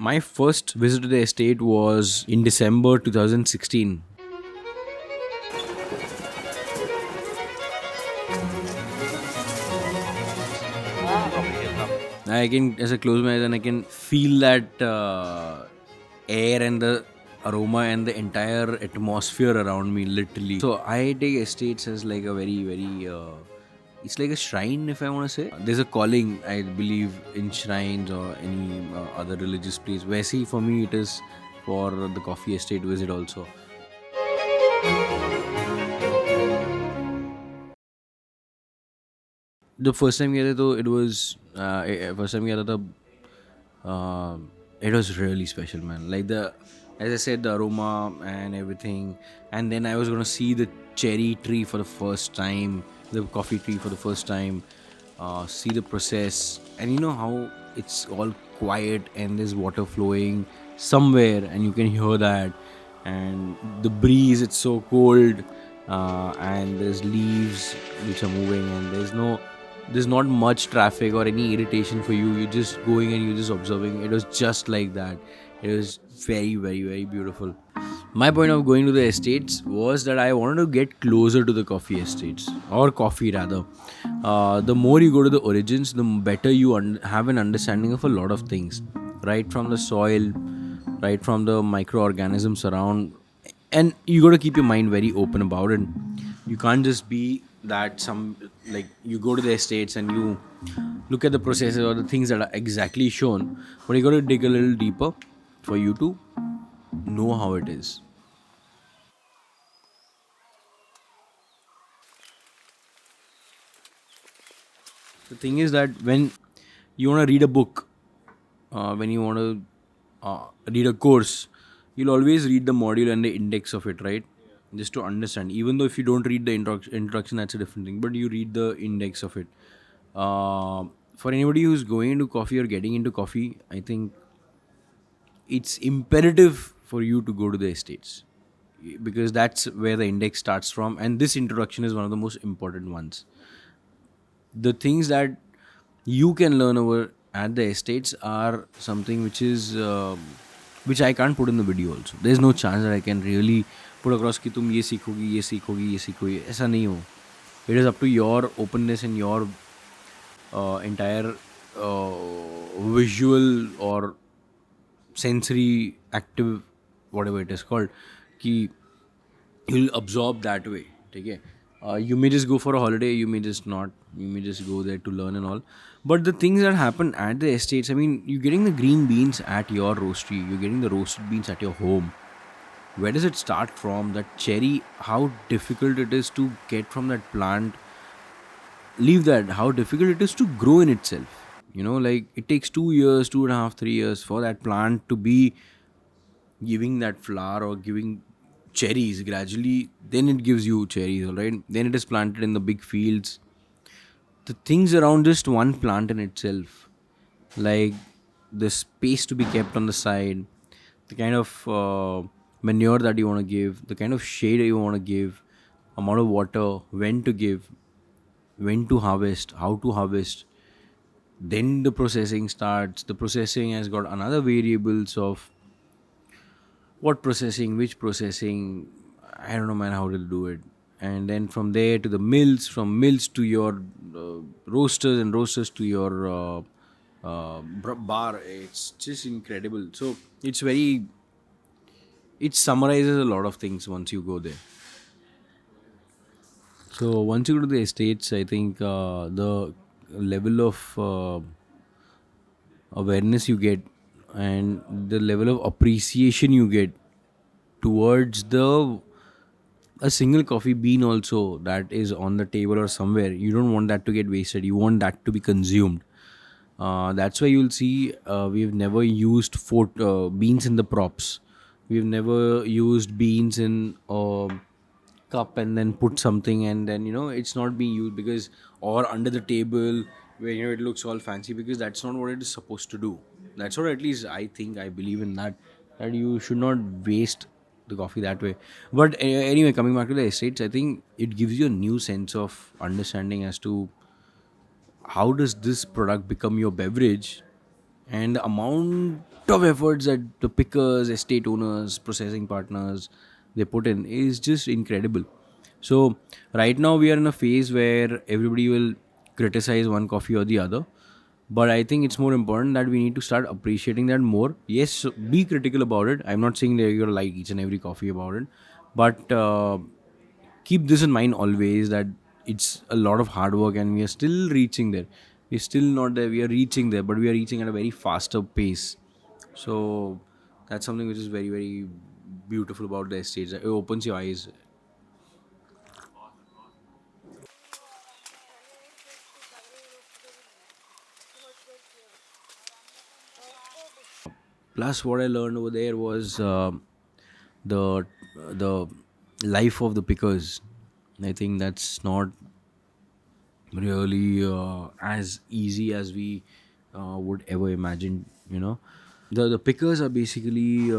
My first visit to the estate was in December 2016. I can, as I close my eyes, and I can feel that air and the aroma and the entire atmosphere around me, literally. So I take estates as like a very, very. It's like a shrine, if I want to say. There's a calling, I believe, in shrines or any other religious place. Where see, for me, it is for the coffee estate visit also. The first time गया था तो it was first time गया था तब it was really special, man. Like the, as I said, the aroma and everything, and then I was gonna see the cherry tree for the first time, the coffee tree for the first time, see the process, and you know how it's all quiet and there's water flowing somewhere, and you can hear that, and the breeze. It's so cold, and there's leaves which are moving, and there's not much traffic or any irritation for you. You're just going and you're just observing. It was just like that. It was very, very, very beautiful. My point of going to the estates was that I wanted to get closer to the coffee estates, or coffee rather. The more you go to the origins, the better you have an understanding of a lot of things, right from the soil, right from the microorganisms around, and you got to keep your mind very open about it. You can't just be that some, like, you go to the estates and you look at the processes or the things that are exactly shown, but you got to dig a little deeper for you to know how it is. The thing is that when you want to read a book, when you want to read a course, you'll always read the module and the index of it, right? Just to understand. Even though if you don't read the introduction, that's a different thing. But you read the index of it. For anybody who's going into coffee or getting into coffee, I think it's imperative for you to go to the estates, because that's where the index starts from, and this introduction is one of the most important ones. The things that you can learn over at the estates are something which I can't put in the video also. There's no chance that I can really put across कि तुम ये सीखोगी, ये सीखोगी, ये सीखोगी. ऐसा नहीं हो. It is up to your openness and your entire visual or sensory active, whatever it is called, कि you'll absorb that way. Okay, you may just go for a holiday, you may just not, you may just go there to learn and all. But the things that happen at the estates, I mean, you're getting the green beans at your roastery, you're getting the roasted beans at your home. Where does it start from? That cherry, how difficult it is to get from that plant. Leave that, how difficult it is to grow in itself. Like, it takes 2 years, 2.5, 3 years for that plant to be giving that flower or giving cherries gradually. Then it gives you cherries, all right? Then it is planted in the big fields. The things around just one plant in itself, like the space to be kept on the side, the kind of manure that you want to give, the kind of shade you want to give, amount of water, when to give, when to harvest, how to harvest. Then the processing starts. The processing has got another variables of what processing, which processing. I don't know, man, how to do it. And then from there to the mills, from mills to your roasters, and roasters to your bar. It's just incredible. So it's very, it summarizes a lot of things once you go there. So once you go to the estates, I think the level of awareness you get, and the level of appreciation you get towards the a single coffee bean also that is on the table or somewhere. You don't want that to get wasted, you want that to be consumed. That's why you'll see we've never used beans in the props. We've never used beans in a cup and then put something, and then it's not being used, because, or under the table where it looks all fancy, because that's not what it is supposed to do. That's what, at least I think, I believe in that you should not waste the coffee that way. But anyway, coming back to the estates, I think it gives you a new sense of understanding as to how does this product become your beverage, and the amount of efforts that the pickers, estate owners, processing partners, they put in is just incredible. So right now we are in a phase where everybody will criticize one coffee or the other, but I think it's more important that we need to start appreciating that more. Yes, be critical about it. I'm not saying that you're gonna like each and every coffee about it, but keep this in mind always, that it's a lot of hard work and we are still reaching there. We're still not there, we are reaching there, but we are reaching at a very faster pace. So that's something which is very, very beautiful about the estates. It opens your eyes. Plus what I learned over there was the the life of the pickers. I think that's not really as easy as we would ever imagine, you know. The pickers are basically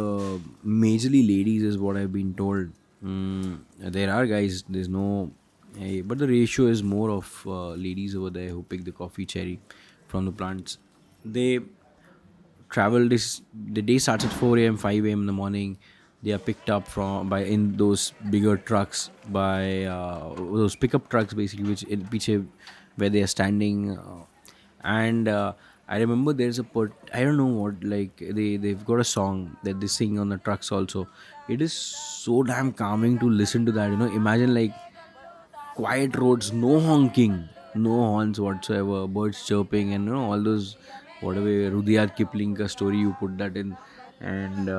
majorly ladies, is what I've been told. There are guys, there's no, but the ratio is more of ladies over there who pick the coffee cherry from the plants. They travel this, the day starts at 4 a.m., 5 a.m. in the morning. They are picked up from by in those bigger trucks, by those pickup trucks basically, which where they are standing. And I remember there's a I don't know what, like they've got a song that they sing on the trucks also. It is so damn calming to listen to that, you know. Imagine like quiet roads, no honking, no horns whatsoever, birds chirping, and you know all those, whatever Rudyard Kipling ka story you put that in, and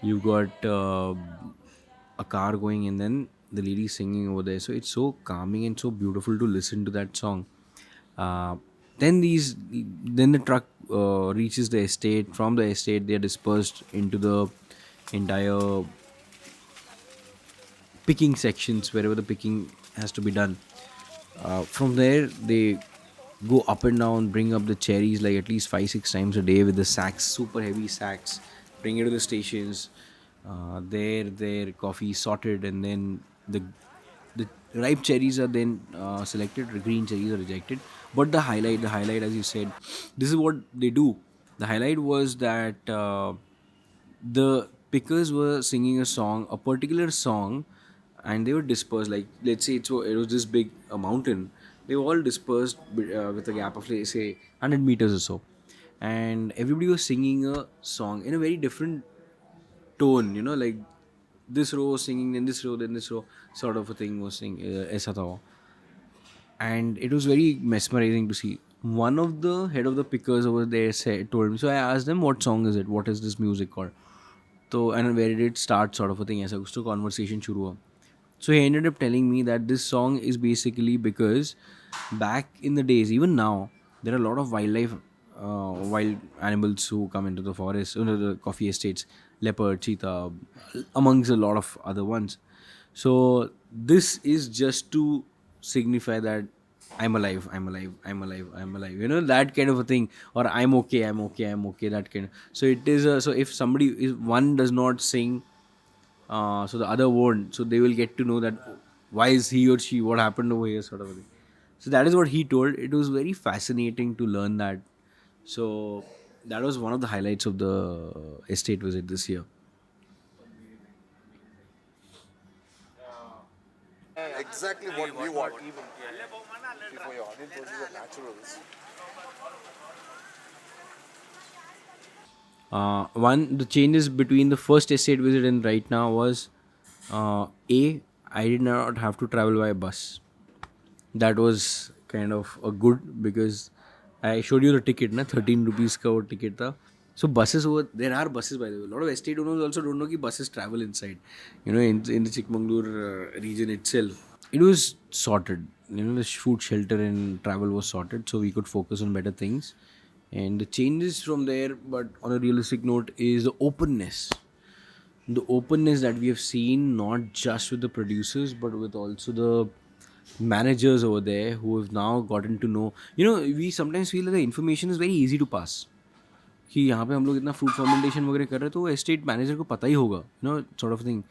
you got a car going, and then the lady singing over there. So it's so calming and so beautiful to listen to that song. Uh, then the truck reaches the estate. From the estate, they are dispersed into the entire picking sections wherever the picking has to be done. From there, they go up and down, bring up the cherries like at least 5 6 times a day with the sacks, super heavy sacks, bring it to the stations. Their coffee is sorted, and then the ripe cherries are then selected, the green cherries are rejected. But the highlight, as you said, this is what they do. The highlight was that the pickers were singing a song, a particular song, and they were dispersed. Like, let's say it was this big mountain. They were all dispersed with a gap of, let's say, 100 meters or so, and everybody was singing a song in a very different tone. You know, like this row was singing, then this row, sort of a thing was singing. ऐसा था वो. And it was very mesmerizing to see. One of the head of the pickers over there told me. So I asked them, "What song is it? What is this music called?" So, and where did it start, sort of a thing. ऐसा कुछ तो conversation शुरू हुआ. So he ended up telling me that this song is basically because back in the days, even now, there are a lot of wild animals who come into the forest, the coffee estates, leopard, cheetah, amongst a lot of other ones. So this is just to signify that I'm alive, I'm alive, I'm alive, I'm alive. You know, that kind of a thing, or I'm okay, I'm okay, I'm okay. That kind. So it is. So if somebody, if one does not sing, so the other won't. So they will get to know that why is he or she, what happened over here, sort of a thing. So that is what he told. It was very fascinating to learn that. So that was one of the highlights of the estate visit this year. Exactly what we want. Before your audience was the naturals. One, the changes between the first estate visit and right now was, a, I did not have to travel by bus. That was kind of a good, because I showed you the ticket, na 13 rupees ka wo ticket tha. So buses over there are buses, by the way. A lot of estate owners also don't know कि buses travel inside. You know, in the Chikmagalur region itself, it was sorted. You know, the food, shelter, and travel was sorted, so we could focus on better things. And the changes from there, but on a realistic note, is the openness that we have seen, not just with the producers but with also the managers over there, who have now gotten to know. You know, we sometimes feel that the information is very easy to pass, कि यहाँ पे हम लोग इतना food fermentation वगैरह कर रहे हैं तो एस्टेट मैनेजर को पता ही होगा, you know, sort of thing.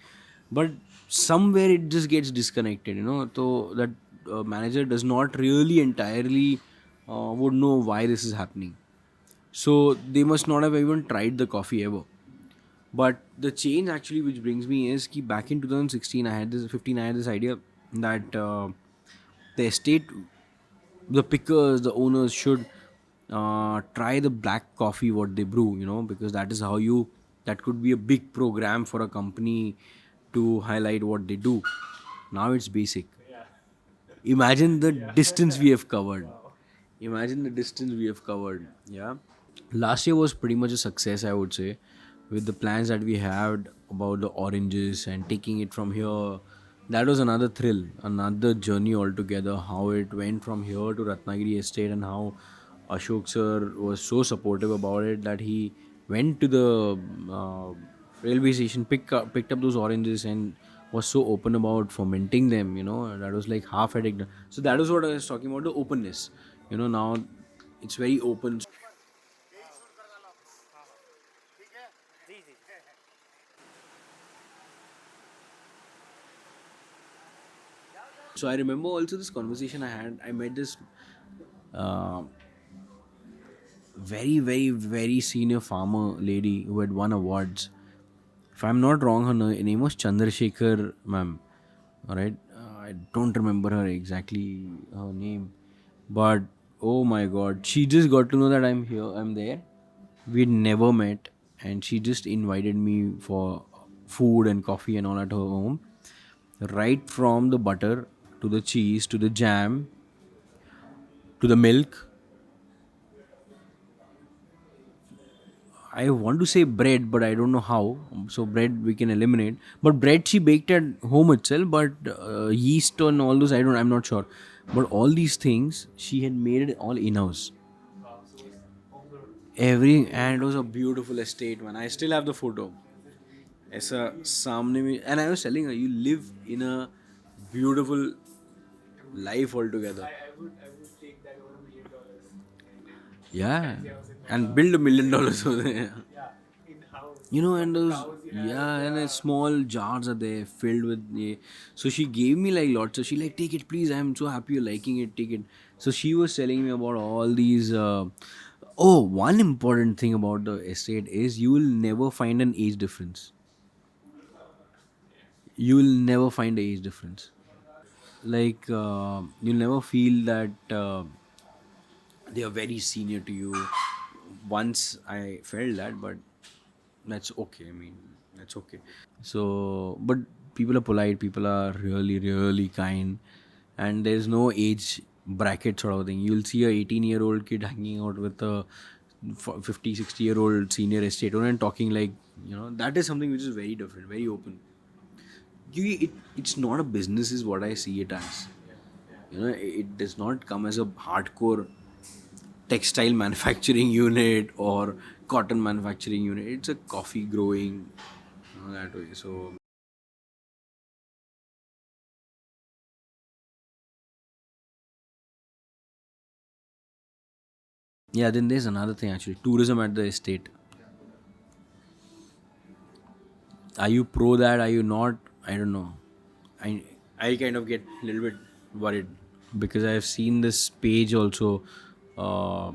But somewhere it just gets disconnected, you know, तो that manager does not really entirely would know why this is happening. So they must not have even tried the coffee ever. But the change actually, which brings me, is कि back in 2016, I had this 15, I had this idea that the estate, the pickers, the owners should try the black coffee what they brew, because that is how you, that could be a big program for a company to highlight what they do. Now it's basic. Imagine the distance we have covered. Imagine the distance we have covered. Yeah. Last year was pretty much a success, I would say, with the plans that we had about the oranges and taking it from here. That was another thrill, another journey altogether. How it went from here to Ratnagiri Estate, and how Ashok sir was so supportive about it that he went to the railway station, picked up those oranges, and was so open about fermenting them. That was like half addict. So that was what I was talking about, the openness. Now it's very open. So I remember also this conversation I had. I met this uh, very, very, very senior farmer lady who had won awards. If I'm not wrong, her name was Chandrasekhar, ma'am. All right, I don't remember her exactly her name, but oh my God, she just got to know that I'm here, I'm there. We'd never met, and she just invited me for food and coffee and all at her home. Right from the butter to the cheese to the jam to the milk. I want to say bread, but I don't know how. So bread we can eliminate. But bread she baked at home itself. But yeast and all those, I'm not sure. But all these things she had made it all in house. Every, and it was a beautiful estate, man. I still have the photo. ऐसा सामने में, and I was telling her, you live in a beautiful life altogether. Yeah, and build $1 million over there. And those, yeah, and small jars are there filled with, so she gave me like lots. So she like, take it, please. I'm so happy you're liking it. Take it. So she was telling me about all these. Oh, one important thing about the estate is you will never find an age difference. You will never find an age difference. Like you'll never feel that they are very senior to you. Once I felt that, but that's okay. I mean, that's okay. So, but people are polite, people are really, really kind, and there's no age bracket sort of thing. You'll see a 18-year-old kid hanging out with a 50, 60-year-old senior estate owner and talking like, that is something which is very different, very open. It's not a business, is what I see it as. It does not come as a hardcore textile manufacturing unit or cotton manufacturing unit. It's a coffee growing, that way. So yeah, then there's another thing actually, tourism at the estate. Are you pro that? Are you not? I don't know. I I kind of get a little bit worried because I've seen this page also, uh,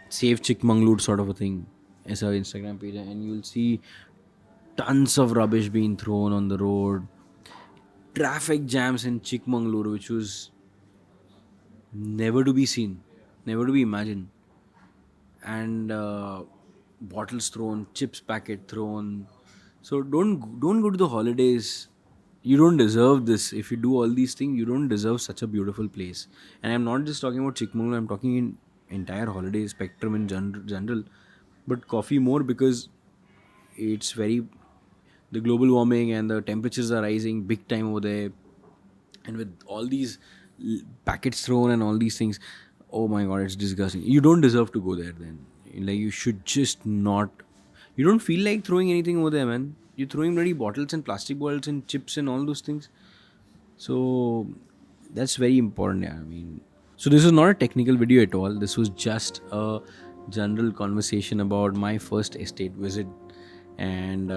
Save Chikmagalur sort of a thing, as a Instagram page, and you'll see tons of rubbish being thrown on the road, traffic jams in Chikmagalur, which was never to be seen, never to be imagined, and bottles thrown, chips packet thrown. So don't go to the holidays. You don't deserve this. If you do all these things, you don't deserve such a beautiful place. And I'm not just talking about Chikmagalur. I'm talking in entire holiday spectrum in general, but coffee more because it's very, the global warming and the temperatures are rising big time over there, and with all these packets thrown and all these things, oh my god, it's disgusting. You don't deserve to go there then. Like, you should just not, you don't feel like throwing anything over there, man. You're throwing bloody bottles and plastic bottles and chips and all those things. So that's very important. Yeah, I mean, so this is not a technical video at all. This was just a general conversation about my first estate visit, and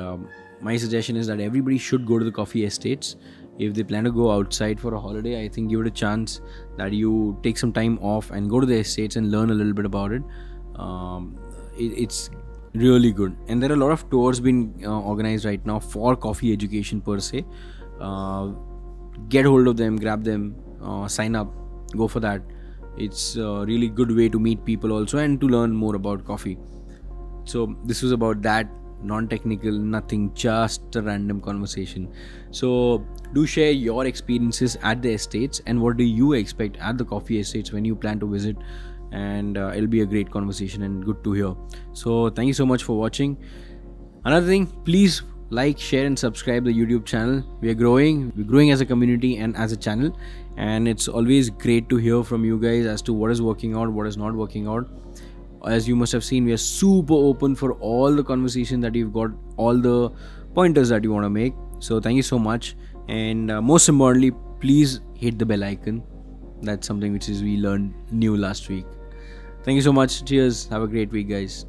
my suggestion is that everybody should go to the coffee estates. If they plan to go outside for a holiday, I think give it a chance, that you take some time off and go to the estates and learn a little bit about it. It's really good, and there are a lot of tours being organized right now for coffee education per se. uh, get hold of them, grab them, sign up, go for that. It's a really good way to meet people also and to learn more about coffee. So this was about that, non-technical, nothing, just a random conversation. So do share your experiences at the estates and what do you expect at the coffee estates when you plan to visit, and it'll be a great conversation and good to hear. So thank you so much for watching. Another thing, please like, share and subscribe the YouTube channel. We're growing as a community and as a channel, and it's always great to hear from you guys as to what is working out, what is not working out. As you must have seen, we are super open for all the conversation that you've got, all the pointers that you want to make. So thank you so much, and most importantly, please hit the bell icon. That's something which is we learned new last week. Thank you so much. Cheers. Have a great week, guys.